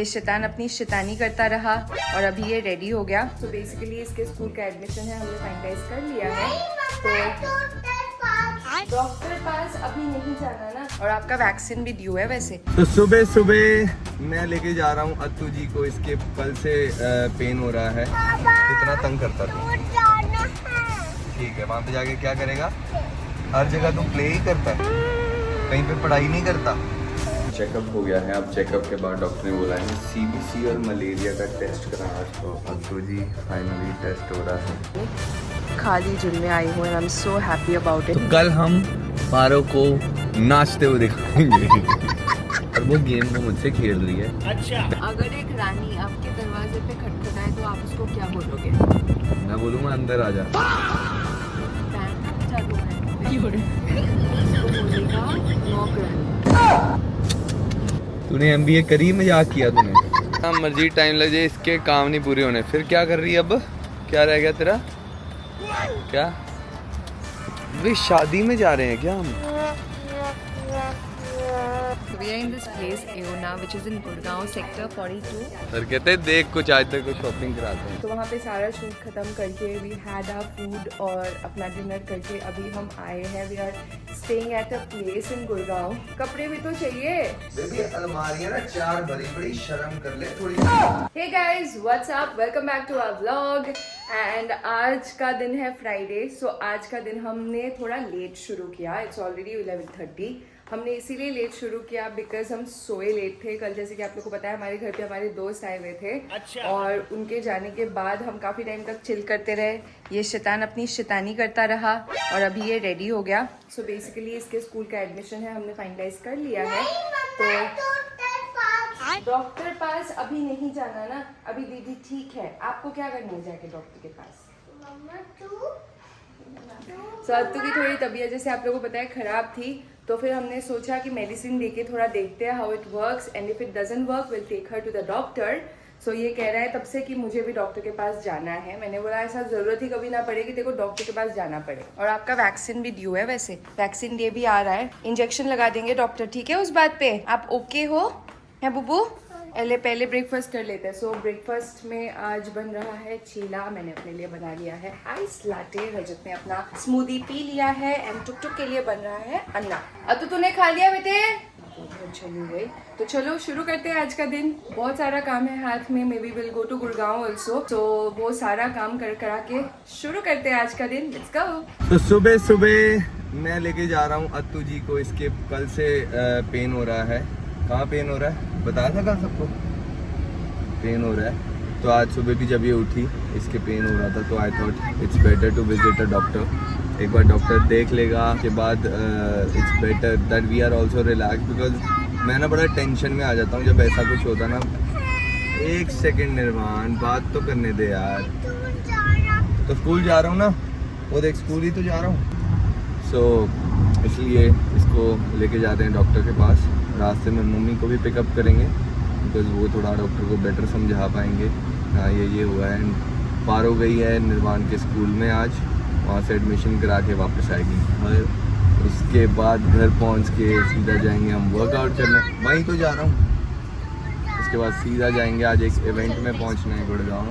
ये शैतान अपनी शैतानी करता रहा और अभी ये रेडी हो गया। तो बेसिकली इसके स्कूल का एडमिशन है, हमने फाइनलाइज कर लिया है। तो डॉक्टर पास अभी नहीं जाना ना, और आपका वैक्सीन भी ड्यू है वैसे। तो सुबह सुबह मैं लेके जा रहा हूँ अत्तू जी को, इसके पल से पेन हो रहा है। कितना तंग करता था। ठीक है, वहाँ पे जाके क्या करेगा? हर जगह तू प्ले ही करता है, कहीं पे पढ़ाई नहीं करता। चेकअप हो गया है। अब चेकअप के बाद डॉक्टर ने बोला है CBC और मलेरिया का टेस्ट कराना। तो अत्तू जी फाइनली टेस्ट हो रहा है। खाली जिम में आई हूँ, I am so happy about it. तो कल हम पारो को नाचते हुए दिखाएंगे और वो गेम को मुझसे खेल रही है। अच्छा, अगर एक रानी आपके दरवाजे पे खटखटाए तो आप उसको क्या बोलोगे? मैं बोलूँगा अंदर आ जा। तूने MBA करी, मजाक किया तूने। हाँ, मर्जी टाइम लग जाए, इसके काम नहीं पूरे होने। फिर क्या कर रही है अब? क्या रह गया तेरा? क्या वे शादी में जा रहे हैं क्या हम? We are in this place Eona, which is in Gurgaon sector 42. Sir कहते हैं देख कुछ आज तक कुछ शॉपिंग कराते हैं। तो वहाँ पे सारा शूट खत्म करके वी हैड आवर फूड और अपना डिनर करके अभी हम आए हैं। We are staying at a place in Gurgaon. कपड़े भी तो चाहिए। देखिए अलमारियाँ ना 4 भरी बड़ी, शर्म कर ले थोड़ी। Hey guys, what's up, welcome back to our vlog. And आज का दिन है फ्राइडे। सो आज का दिन हमने थोड़ा लेट शुरू किया। It's already 11:30। हमने इसीलिए लेट शुरू किया बिकॉज हम सोए लेट थे। कल जैसे कि आप लोग को पता है हमारे घर पे हमारे दोस्त आए हुए थे। अच्छा। और उनके जाने के बाद हम काफ़ी टाइम तक चिल करते रहे। ये शैतान अपनी शैतानी करता रहा और अभी ये रेडी हो गया। सो बेसिकली इसके स्कूल का एडमिशन है, हमने फाइनलाइज कर लिया है। तो डॉक्टर पास अभी नहीं जाना ना, अभी दीदी ठीक है। आपको क्या करना है जाके डॉक्टर के पास? अत्तू की थोड़ी तबीयत जैसे आप लोगों को पता है खराब थी, तो फिर हमने सोचा कि मेडिसिन देके थोड़ा देखते हैं how it works, and if it doesn't work will take her to the doctor. So ये कह रहा है तब से कि मुझे भी डॉक्टर के पास जाना है। मैंने बोला ऐसा जरूरत ही कभी ना पड़े कि तेरे को डॉक्टर के पास जाना पड़े। और आपका वैक्सीन भी ड्यू है वैसे, वैक्सीन डे भी आ रहा है, इंजेक्शन लगा देंगे डॉक्टर। ठीक है उस बात पे आप ओके हो? है बुबू? पहले ब्रेकफास्ट कर लेते हैं। सो ब्रेकफास्ट में आज बन रहा है चीला। मैंने अपने लिए बना लिया है आइस लाटे। रजत ने अपना स्मूदी पी लिया है। एंड टुक टुक के लिए बन रहा है अन्ना। अब तो तूने खा लिया बेटे? चली गई। तो चलो शुरू करते हैं आज का दिन। बहुत सारा काम है हाथ में। Maybe will go to Gurgaon also. तो वो सारा काम करा के शुरू करते हैं आज का दिन। Let's go. तो सुबह सुबह मैं लेके जा रहा हूँ अत्तू जी को, इसके कल से पेन हो रहा है। कहाँ पेन हो रहा है बताया था कल सबको? पेन हो रहा है। तो आज सुबह भी जब ये उठी इसके पेन हो रहा था, तो I thought it's better to visit a doctor. एक बार डॉक्टर देख लेगा के बाद it's better that we are also relax, because मैं ना बड़ा टेंशन में आ जाता हूँ जब ऐसा कुछ होता ना। एक सेकेंड निर्वाण, बात तो करने दे यार। तो स्कूल जा रहा हूँ ना, वो देख स्कूल ही तो जा रहा हूँ। सो इसलिए इसको लेके जाते हैं डॉक्टर के पास। रास्ते में मम्मी को भी पिकअप करेंगे बिकॉज वो थोड़ा डॉक्टर को बेटर समझा पाएंगे। हाँ ये हुआ है। पारो गई है निर्वाण के स्कूल में आज, वहाँ से एडमिशन करा के वापस आएगी। और उसके बाद घर पहुँच के सीधा जाएंगे हम वर्कआउट करने। वहीं तो जा रहा हूँ। उसके बाद सीधा जाएंगे, आज एक इवेंट में पहुँचना है गुड़गांव।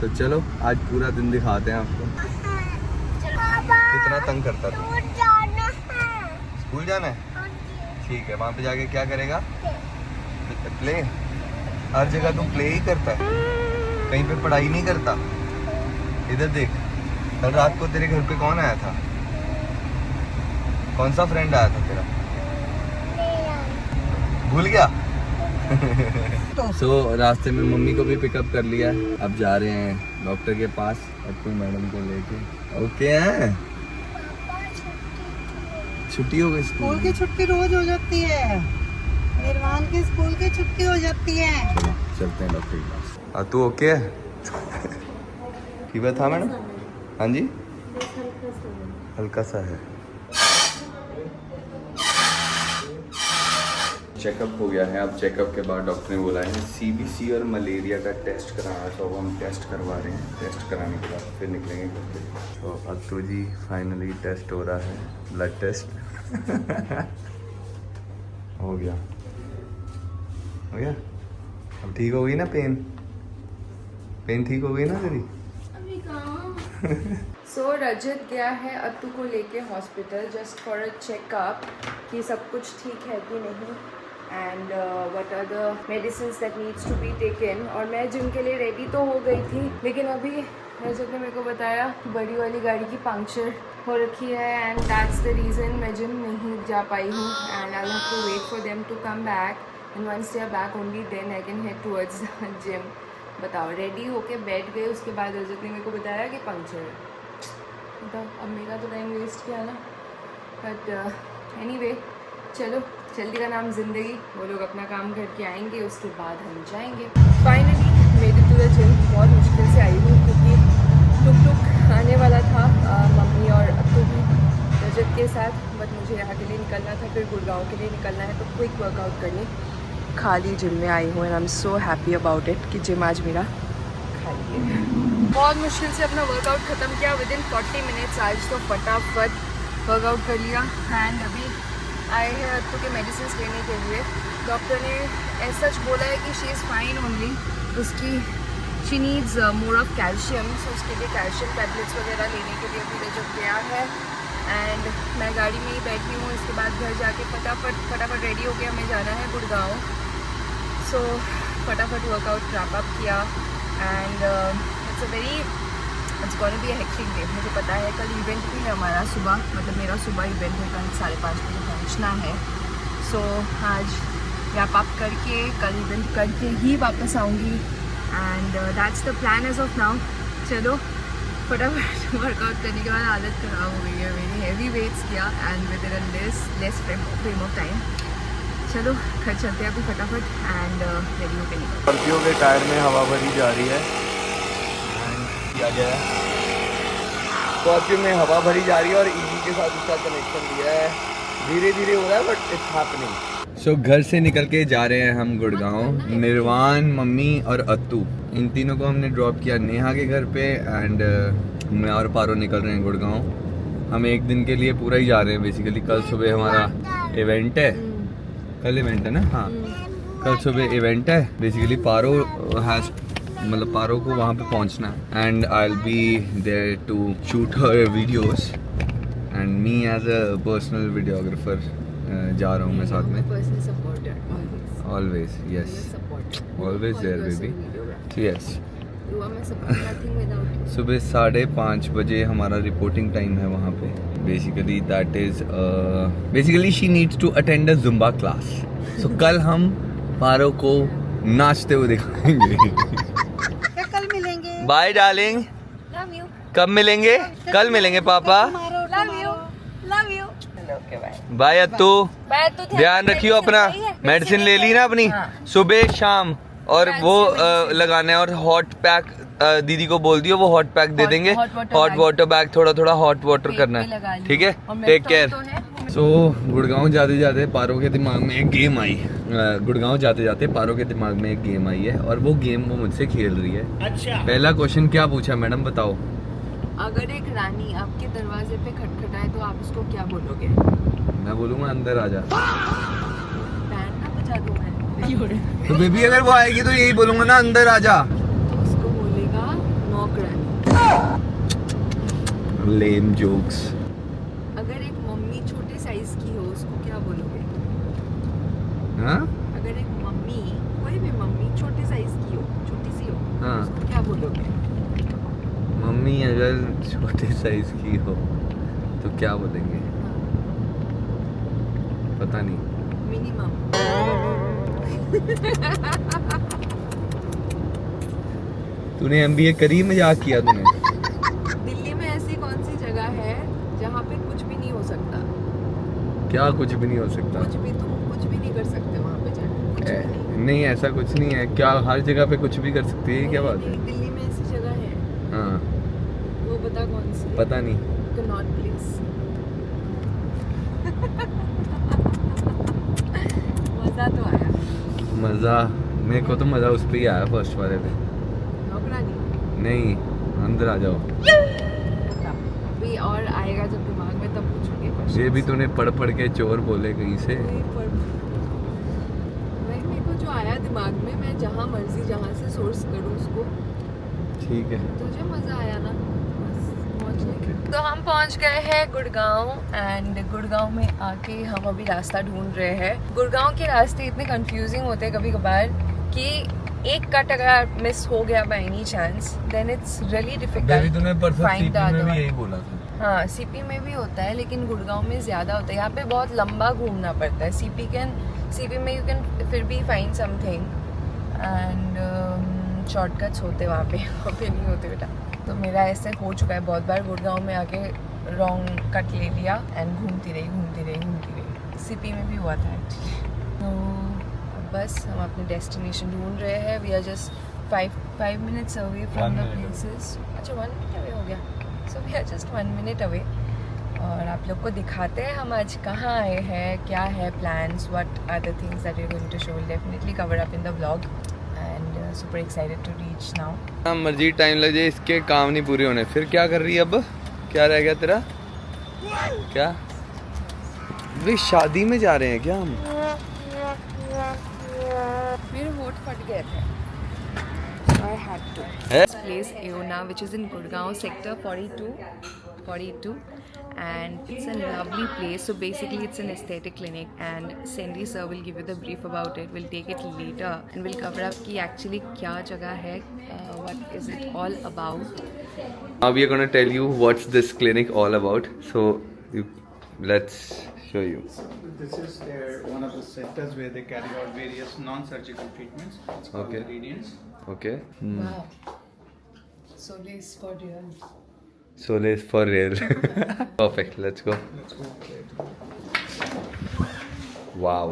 तो चलो आज पूरा दिन दिखाते हैं आपको। कितना तंग करता था। स्कूल जाना है? ठीक है, वहाँ पे जाके क्या करेगा? प्ले। हर जगह तू प्ले ही करता है, कहीं पे पढ़ाई नहीं करता। इधर देख, कल रात को तेरे घर पे कौन आया था? कौन सा फ्रेंड आया था तेरा? भूल गया? सो रास्ते में मम्मी को भी पिकअप कर लिया। अब जा रहे हैं डॉक्टर के पास अत्तू मैडम को लेके। ओके हैं? छुट्टी हो गई स्कूल की छुट्टी रोज हो जाती है। निर्वाण की स्कूल की छुट्टी हो जाती है। चलो चलते हैं डॉक्टर के पास। तू ओके है? फीवर था मैडम? हाँ जी, हल्का सा है। चेकअप हो गया है। अब चेकअप के बाद डॉक्टर ने बोला है CBC और मलेरिया का टेस्ट कराना। तो अब हम टेस्ट करवा रहे हैं। टेस्ट कराने के बाद फिर निकलेंगे घर पे। तो अत्तू जी फाइनली टेस्ट हो रहा है, ब्लड टेस्ट हो गया। अब ठीक हो गई ना पेन ठीक हो गई ना तेरी? सो रजत गया है अत्तू को लेके hospital just for a checkup कि सब कुछ ठीक है कि नहीं and what are the medicine that needs to be taken. और मैं जिम के लिए रेडी तो हो गई थी, लेकिन अभी रजत ने मेरे को बताया कि बड़ी वाली गाड़ी की पंक्चर हो रखी है एंड दैट्स द रीज़न मैं जिम नहीं जा पाई हूँ and I have to wait for them to come back and once they are back only then I can head towards the gym. बताओ, रेडी होके बैठ गए, उसके बाद रजत ने मेरे को बताया कि पंक्चर है। बताओ, अब मेरा तो टाइम वेस्ट किया ना, बट एनीवे चलो, जल्दी का नाम ज़िंदगी। वो लोग अपना काम करके आएंगे, उसके बाद हम जाएंगे। फाइनली मेरे टू द जिम बहुत मुश्किल से आई हूँ क्योंकि टुक आने वाला था मम्मी और अत्तू भी रजत के साथ, बट मुझे यहाँ के लिए निकलना था, फिर गुड़गांव के लिए निकलना है, तो क्विक वर्कआउट करने खाली जिम में आई हूँ and I am so happy about it कि जिम आज मेरा खाली है। बहुत मुश्किल से अपना वर्कआउट ख़त्म किया विदिन 40 मिनट्स आज, तो फटाफट वर्कआउट कर लिया एंड अभी आए हैं अत्तू के मेडिसिन लेने के लिए। डॉक्टर ने ऐसा सच बोला है कि शी इज़ फाइन ओनली, उसकी she needs more of calcium, so उसके लिए कैल्शियम टैबलेट्स वगैरह लेने के लिए अभी रजत गया है एंड मैं गाड़ी में ही बैठी हूँ। इसके बाद घर जाके फटाफट रेडी हो गया, हमें जाना है गुड़गांव। सो फटाफट वर्कआउट रैप अप किया and it's gonna be a hectic day. मुझे पता है कल इवेंट भी है हमारा सुबह, मतलब मेरा सुबह इवेंट है, कल 5:30 बजे पहुंचना है। सो आज रैप अप करके कल इवेंट करके ही वापस आऊँगी and that's the plan as of now. चलो फटाफट वर्कआउट करने के बाद हालत ख़राब हो गई है मेरी, हेवी वेट्स किया and with in less frame of time. चलो घर चलते हैं अभी फटाफट एंड रेडी होकर निकल। स्कॉर्पियो के टायर में हवा भरी जा रही है एंड किया गया है, स्कॉर्पियो में हवा भरी जा रही है और ईवी के साथ उसका कनेक्शन दिया है, धीरे धीरे हो रहा है बट इट्स हैपनिंग। सो घर से निकल के जा रहे हैं हम गुड़गांव। निर्वाण, मम्मी और अत्तू, इन तीनों को हमने ड्रॉप किया नेहा के घर पे एंड मैं और पारो निकल रहे हैं गुड़गांव। हम एक दिन के लिए पूरा ही जा रहे हैं बेसिकली। कल सुबह हमारा इवेंट है, कल इवेंट है ना? हाँ, कल सुबह इवेंट है बेसिकली। पारो हैज मतलब पारो को वहाँ पे पहुँचना है and I will be there to shoot her videos and me as a personal videographer जा रहा हूँ मैं साथ में। Always yes, always there baby. Yes, सुबह 5:30 बजे हमारा रिपोर्टिंग टाइम है वहाँ पे। Basically that is basically she needs to attend a Zumba class. So कल हम पारो को नाचते हुए दिखाएंगे। कल मिलेंगे। Bye darling, love you. कब मिलेंगे? कल मिलेंगे पापा। Love you, love you. Bye Attu, ध्यान रखियो अपना। मेडिसिन ले ली ना अपनी? सुबह शाम, और वो लगाना है। और हॉट पैक दीदी को बोल दियो, वो हॉट पैक दे देंगे। हॉट वाटर बैग, थोड़ा हॉट वाटर करना है, ठीक है? Take care. सो गुड़गांव जाते जाते पारो के दिमाग में एक गेम आई। गुड़गांव जाते जाते पारो के दिमाग में एक गेम आई है और वो गेम वो मुझसे खेल रही है। अच्छा। पहला क्वेश्चन क्या पूछा मैडम, बताओ? अगर एक रानी आपके दरवाजे पे खटखटाए तो आप उसको क्या बोलोगे? मैं बोलूँगा अंदर आ जा। बैंड ना बजा दूं मैं? तो बेबी अगर वो आएगी तो यही बोलूँगा ना, अंदर आ जा। तो उसको बोलेगा नौकरानी। Lame jokes. अगर एक मम्मी छोटे साइज की हो उसको क्या बोलोगे? हाँ? अगर एक मम्मी, कोई भी मम्मी छोटे साइज की हो, छोटी सी हो, हाँ। उसको क्या बोलोगे? मम्मी अगर छोटे साइज की हो तो क्या बोलेंगे? पता नहीं। मिनिमम। तूने MBA करी, मजाक किया तूने? दिल्ली में ऐसी कौन सी जगह है जहाँ पे कुछ भी नहीं हो सकता? क्या कुछ भी नहीं हो सकता? कुछ भी, तुम कुछ भी नहीं कर सकते वहाँ पे जाके, कुछ भी नहीं। नहीं, ऐसा कुछ नहीं है। क्या हर जगह पे कुछ भी कर सकती है? क्या बात है? नहीं, दिल्ली में ऐसी जगह है। हाँ, वो बता कौन सी? पता नहीं। Connaught place. मजा तो आया। मज़ा मेरे को तो मज़ा उस पर ही आया, फर्स्ट वाले पे। नौकरानी नहीं, अंदर आ जाओ। अभी और आएगा जब दिमाग में, तब पूछोगे क्वेश्चन। ये भी तूने पढ़ के चोर बोले कहीं से। मेरे को जो आया दिमाग में, मैं जहाँ मर्जी जहाँ से सोर्स करूँ उसको। ठीक है। तुझे मज़ा आया ना? बस पहुँच गए। तो हम पहुँच गए हैं गुड़गांव एंड गुड़गांव में आके हम अभी रास्ता ढूंढ रहे हैं। गुड़गांव के रास्ते इतने कंफ्यूजिंग होते हैं कभी कभार कि एक कट अगर मिस हो गया by any chance then it's really difficult तूने परसों फाइंड सीपी में द भी यही बोला था। हाँ, सीपी में भी होता है लेकिन गुड़गांव में ज़्यादा होता है। यहाँ पे बहुत लंबा घूमना पड़ता है। सीपी में यू कैन फिर भी फाइंड समथिंग एंड शॉर्टकट्स होते वहाँ पे वहाँ पे नहीं होते बेटा। तो मेरा ऐसे हो चुका है बहुत बार, गुड़गांव में आके रॉन्ग कट ले लिया एंड घूमती रही। सीपी में भी हुआ था एक्चुअली। तो बस हम अपने डेस्टिनेशन ढूंढ रहे हैं। We are just 5 minutes away from the places। अच्छा 1 minute अवे हो गया। So we are just 1 minute away. और आप लोग को दिखाते हैं हम आज कहाँ आए हैं, क्या है plans, what are the things that we are going to show. Definitely cover up in the vlog and super excited to reach now. हाँ, मर्जी टाइम लग जाए, इसके काम नहीं पूरे होने। फिर क्या कर रही है अब? क्या रह गया तेरा? क्या वे शादी में जा रहे हैं क्या हम? मेरे होठ फट गए थे। I had to. This place Eona, which is in Gurgaon sector 42, and it's a lovely place. So basically, it's an aesthetic clinic, and Sandy sir will give you the brief about it. We'll take it later, and we'll cover up कि actually क्या जगह है, what is it all about. Now we are going to tell you what's this clinic all about. So let's show you. This is one of the centers where they carry out various non-surgical treatments. It's called Okay. Radiance. Okay. Wow. So this for real. Sole is for real. Perfect. Let's go. Let's go. Wow.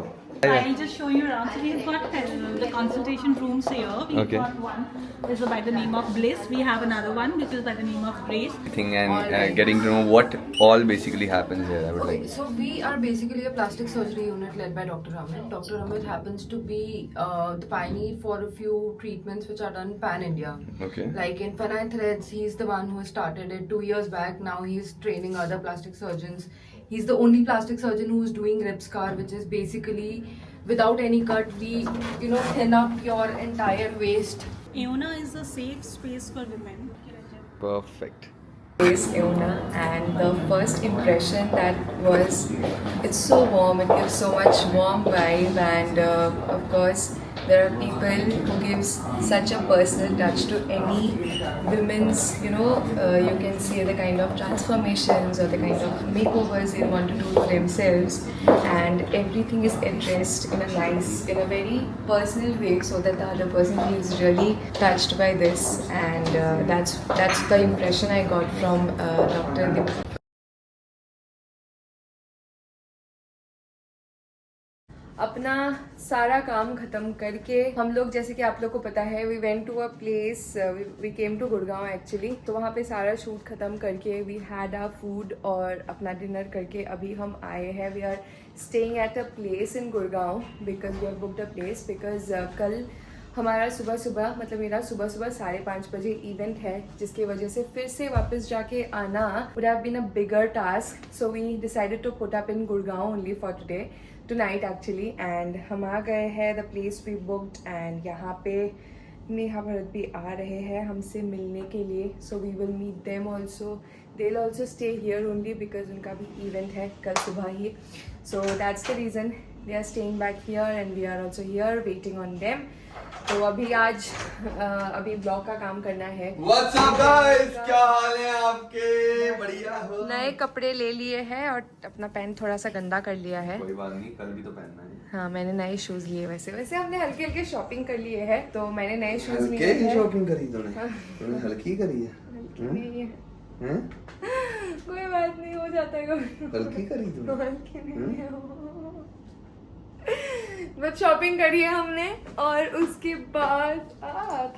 I'll just show you around. So we've got the consultation rooms here. We've Okay. got one is by the name of Bliss. We have another one which is by the name of Grace. Thing and Alright. getting to know what all basically happens here. I would Okay, like. so we are basically a plastic surgery unit led by Dr. Amit. Dr. Amit happens to be the pioneer for a few treatments which are done pan-India. Okay. Like in Fenine Threads, he's the one who started it 2 years back. Now he's training other plastic surgeons. He's the only plastic surgeon who's doing rib scar, which is basically without any cut. We, thin up your entire waist. Eona is a safe space for women. Perfect. Is Euna, and the first impression that was, it's so warm. It gives so much warm vibe, and of course there are people who gives such a personal touch to any women's, you can see the kind of transformations or the kind of makeovers they want to do to themselves, and everything is addressed in a very personal way so that the other person feels really touched by this, and that's the impression I got from Dr. Dip. अपना सारा काम ख़त्म करके हम लोग, जैसे कि आप लोग को पता है, we went to a place, we came to Gurgaon actually. तो वहाँ पे सारा शूट ख़त्म करके वी हैड आवर फूड और अपना डिनर करके अभी हम आए हैं। We are staying at a place in Gurgaon because we have booked a place because कल हमारा सुबह मतलब मेरा सुबह 5:30 बजे इवेंट है, जिसकी वजह से फिर से वापस जाके आना would have been a bigger task. So we decided to put up in Gurgaon only for tonight actually, and हम आ गए हैं the place we booked, and यहाँ पे नेहा भरत भी आ रहे हैं हमसे मिलने के लिए. So we will meet them also. They'll also stay here only because उनका भी event है कल सुबह ही. So that's the reason they are staying back here, and we are also here waiting on them. तो अभी ब्लॉग का काम करना है. What's up guys? क्या हाल है आपके? बढ़िया हो? नए कपड़े ले लिए हैं और अपना पैंट थोड़ा सा गंदा कर लिया है. कोई बात नहीं, कल भी तो पहनना है. हाँ, मैंने नए शूज लिए. वैसे हमने हल्के शॉपिंग कर लिए हैं, तो मैंने नए शूज लिए हल्के हैं. शॉपिंग करी तूने हल्की करी है? नहीं है. हैं? कोई बात नहीं, हो जाता है कभी. हल्की करी तूने? हल्की नहीं है. बस शॉपिंग करी है हमने, और उसके बाद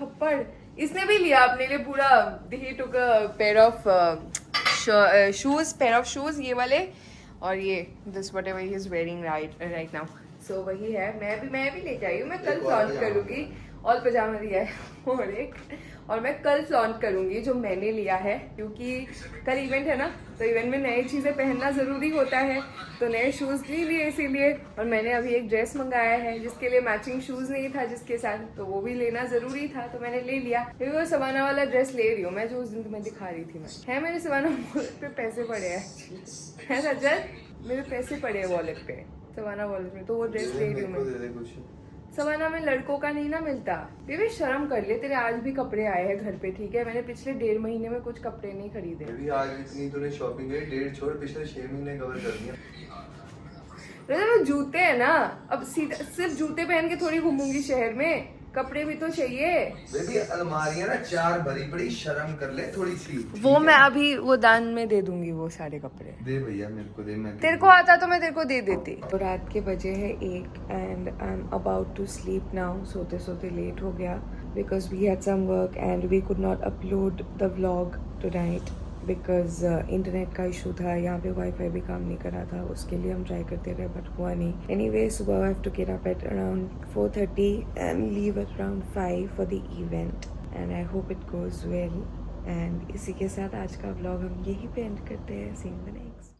थप्पड़ इसने भी लिया अपने लिए पूरा. He took a pair of shoes, ये वाले, और ये this whatever he is wearing right now. So वही है. मैं भी लेके आई हूँ. मैं कल लॉन्च करूँगी. ऑल पजामा दिया है और एक, और मैं कल फ्लॉन्ट करूंगी जो मैंने लिया है, क्योंकि कल इवेंट है ना, तो इवेंट में नई चीज़ें पहनना ज़रूरी होता है, तो नए शूज़ नहीं लिए इसीलिए। और मैंने अभी एक ड्रेस मंगाया है जिसके लिए मैचिंग शूज़ नहीं था जिसके साथ, तो वो भी लेना ज़रूरी था, तो मैंने ले लिया। फिर वो सवाना वाला ड्रेस ले रही हूँ मैं, जो उस दिन तुम्हें दिखा रही थी मैं। है मेरे सवाना वॉलेट पे पैसे पड़े हैं, है सज्जन, मेरे पैसे पड़े हैं वॉलेट पे, सवाना वॉलेट में, तो वो ड्रेस ले रही हूँ मैं। सवाना में लड़कों का नहीं ना मिलता। बेबी शर्म कर ले, तेरे आज भी कपड़े आए हैं घर पे, ठीक है? मैंने पिछले 1.5 महीने में कुछ कपड़े नहीं खरीदे। बेबी आज इतनी तूने शॉपिंग की, 1.5 छोड़, पिछले 6 महीने कवर कर दिया। वो जूते हैं ना, अब सीधा सिर्फ जूते पहन के थोड़ी घूमूंगी शहर में, कपड़े भी तो चाहिए। बेबी अलमारियां ना 4 भरी पड़ी, शर्म कर ले थोड़ी सी। वो मैं अभी वो दान में दे दूंगी वो सारे कपड़े। दे भैया मेरे को दे, मैं तेरे को आता तो मैं तेरे को दे देती। तो रात के बजे है 1 and I am about to sleep now. सोते सोते लेट हो गया because we had some work and we could not upload the vlog tonight because internet का इशू था, यहाँ पे वाईफाई भी काम नहीं कर रहा था, उसके लिए हम ट्राई करते रहे बट हुआ नहीं। एनीवे सुबह I have to get up at around 4:30 and leave at around 5 for the event and I hope it goes well. And इसी के साथ आज का व्लॉग हम यहीं पे एंड करते हैं। सी यू इन द नेक्स्ट।